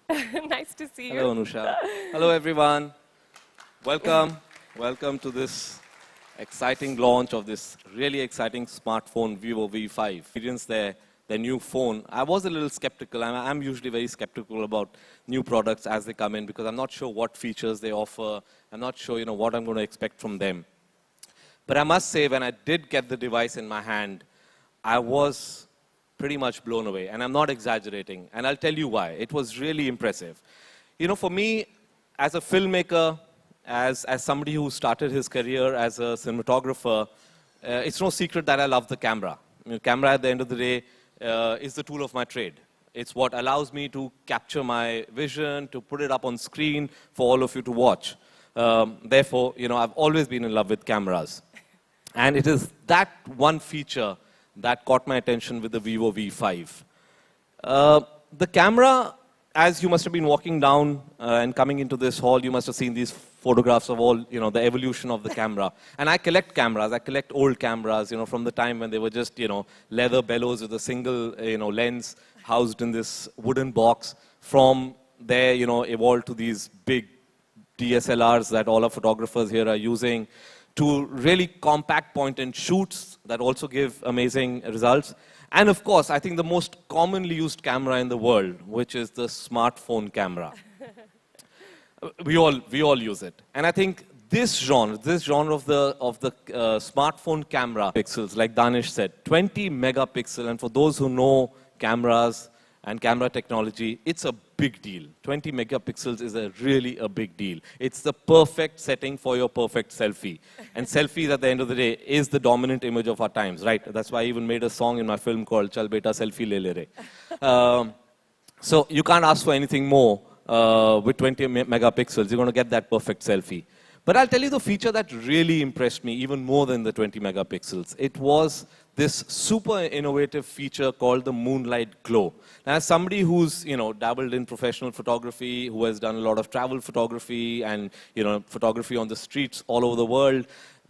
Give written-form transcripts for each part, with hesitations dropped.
Nice to see you. Hello, Anusha. Hello, everyone. Welcome. Welcome to this exciting launch of this really exciting smartphone, Vivo V5. Experience their new phone. I was a little skeptical. I'm usually very skeptical about new products as they come in because I'm not sure what features they offer. I'm not sure, what I'm going to expect from them. But I must say, when I did get the device in my hand, I was pretty much blown away. And I'm not exaggerating. And I'll tell you why. It was really impressive. For me, as a filmmaker, as somebody who started his career as a cinematographer, it's no secret that I love the camera. Camera, at the end of the day, is the tool of my trade. It's what allows me to capture my vision, to put it up on screen for all of you to watch. Therefore, I've always been in love with cameras. And it is that one feature that caught my attention with the Vivo V5. The camera, as you must have been walking down and coming into this hall, you must have seen these photographs of all, the evolution of the camera. And I collect cameras. I collect old cameras, from the time when they were just, leather bellows with a single, lens housed in this wooden box. From there, evolved to these big DSLRs that all our photographers here are using, to really compact point-and shoots that also give amazing results. And of course, I think the most commonly used camera in the world, which is the smartphone camera. We all use it. And I think this genre of the smartphone camera pixels, like Danish said, 20 megapixel. And for those who know cameras and camera technology, it's a big deal. 20 megapixels is really a big deal. It's the perfect setting for your perfect selfie. And selfies, at the end of the day, is the dominant image of our times, right? That's why I even made a song in my film called Chal Beta Selfie Le Le Re. So you can't ask for anything more with 20 megapixels. You're going to get that perfect selfie. But I'll tell you the feature that really impressed me even more than the 20 megapixels. It was this super innovative feature called the moonlight glow. Now, as somebody who's dabbled in professional photography, who has done a lot of travel photography and photography on the streets all over the world,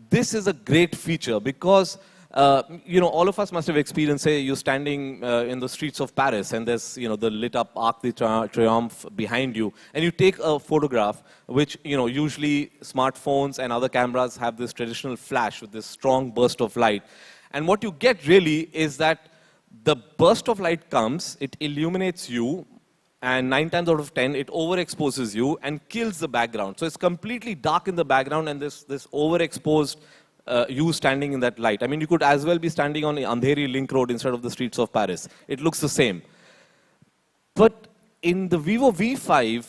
this is a great feature because all of us must have experienced, say, you're standing in the streets of Paris and there's, the lit up Arc de Triomphe behind you, and you take a photograph, which, usually smartphones and other cameras have this traditional flash with this strong burst of light. And what you get really is that the burst of light comes, it illuminates you, and 9 times out of 10, it overexposes you and kills the background. So it's completely dark in the background, and this overexposed you standing in that light. I mean, you could as well be standing on Andheri Link Road instead of the streets of Paris. It looks the same. But in the Vivo V5,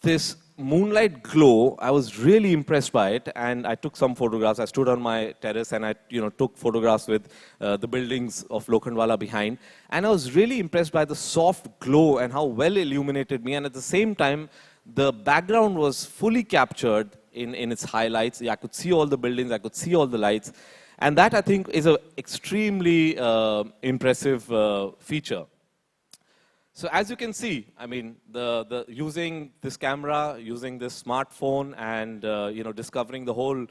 this moonlight glow, I was really impressed by it, and I took some photographs. I stood on my terrace and I took photographs with the buildings of Lokhandwala behind, and I was really impressed by the soft glow and how well illuminated me, and at the same time the background was fully captured in its highlights. I could see all the buildings, I could see all the lights, and that, I think, is an extremely impressive feature. So as you can see, I mean, using this camera, using this smartphone, and discovering the whole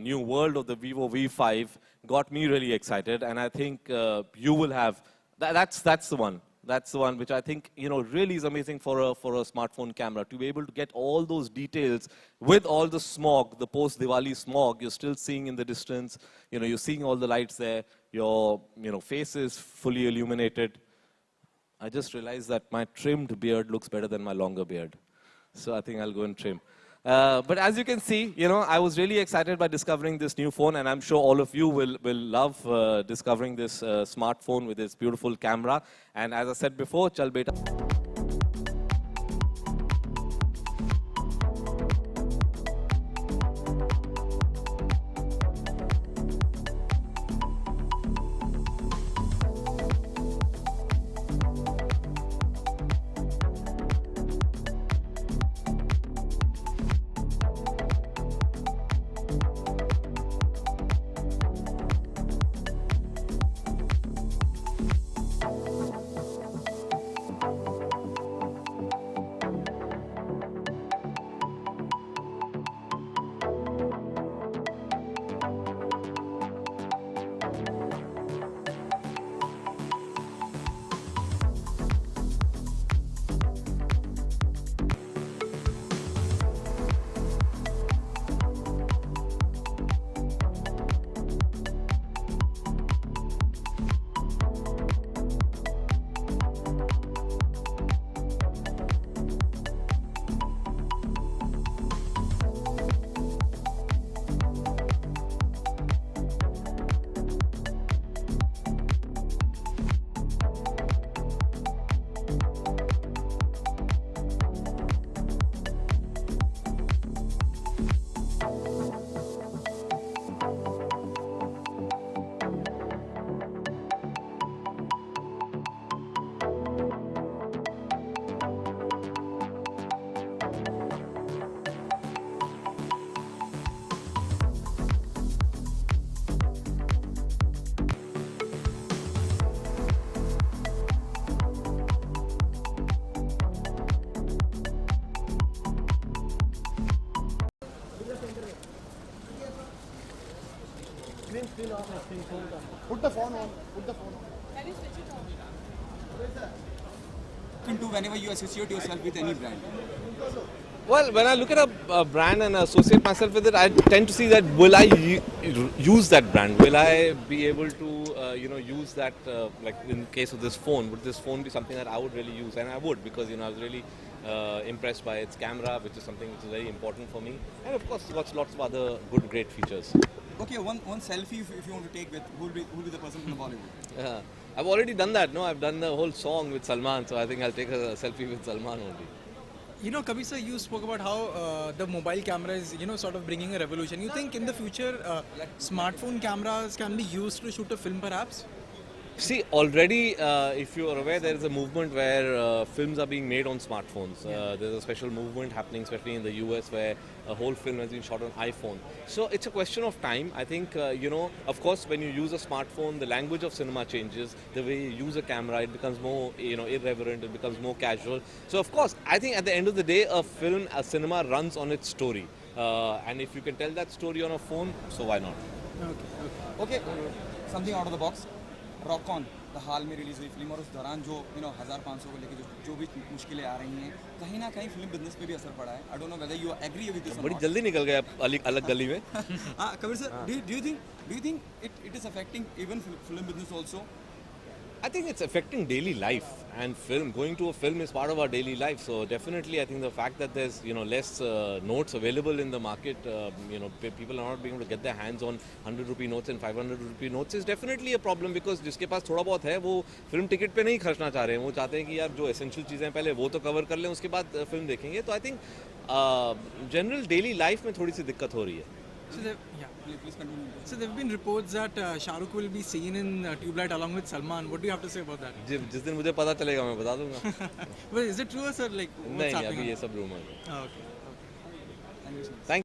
new world of the Vivo V5 got me really excited. And I think you will have. That's the one. That's the one which I think really is amazing for a smartphone camera, to be able to get all those details with all the smog, the post-Diwali smog. You're still seeing in the distance. You're seeing all the lights there. Your face is fully illuminated. I just realized that my trimmed beard looks better than my longer beard. So I think I'll go and trim. But as you can see, I was really excited by discovering this new phone, and I'm sure all of you will love discovering this smartphone with its beautiful camera. And as I said before, chal beta. Put the phone on. Put the phone on. Into whenever you associate yourself with any brand? Well, when I look at a brand and associate myself with it, I tend to see that will I use that brand? Will I be able to, use that? Like in case of this phone, would this phone be something that I would really use? And I would, because I was really impressed by its camera, which is something which is very important for me, and of course, lots of other good, great features. Okay, one selfie if you want to take with who will be the person from the Bollywood? Yeah. I've already done that. No, I've done the whole song with Salman, so I think I'll take a selfie with Salman only. You know, Kabir sir, you spoke about how the mobile camera is, sort of bringing a revolution. You think in the future, smartphone cameras can be used to shoot a film, perhaps? See, already, if you are aware, there is a movement where films are being made on smartphones. There's a special movement happening, especially in the US, where a whole film has been shot on iPhone. So it's a question of time. I think, of course, when you use a smartphone, the language of cinema changes. The way you use a camera, it becomes more, irreverent. It becomes more casual. So, of course, I think at the end of the day, a cinema runs on its story. And if you can tell that story on a phone, so why not? Okay, something out of the box. Rock on द हाल में release हुई film और उस दौरान जो 1500 को लेके जो भी मुश्किलें आ रही हैं कहीं ना कहीं फिल्म बिजनेस पे भी असर पड़ा है I don't know whether you agree with this बड़ी जल्दी निकल गए अलग गली में Kabir sir do you think it is affecting even film business also I think it's affecting daily life, and going to a film is part of our daily life. So definitely, I think the fact that there's less notes available in the market, people are not being able to get their hands on 100 rupee notes and 500 rupee notes is definitely a problem, because जिसके पास थोड़ा बहुत है वो film ticket पे नहीं खर्चना चाह रहे हैं. वो चाहते हैं कि यार जो एसेंशियल चीज़ें हैं पहले वो तो कवर कर लें, उसके बाद फिल्म देखेंगे. तो I think general daily life में थोड़ी सी दिक्कत हो रही है. So there have been reports that Shah Rukh will be seen in Tube Light along with Salman. What do you have to say about that? जिस दिन मुझे पता चलेगा मैं बता दूंगा. Well, is it true, sir? Like, what's नहीं, happening? अभी ये सब रूमर है. Okay. Thank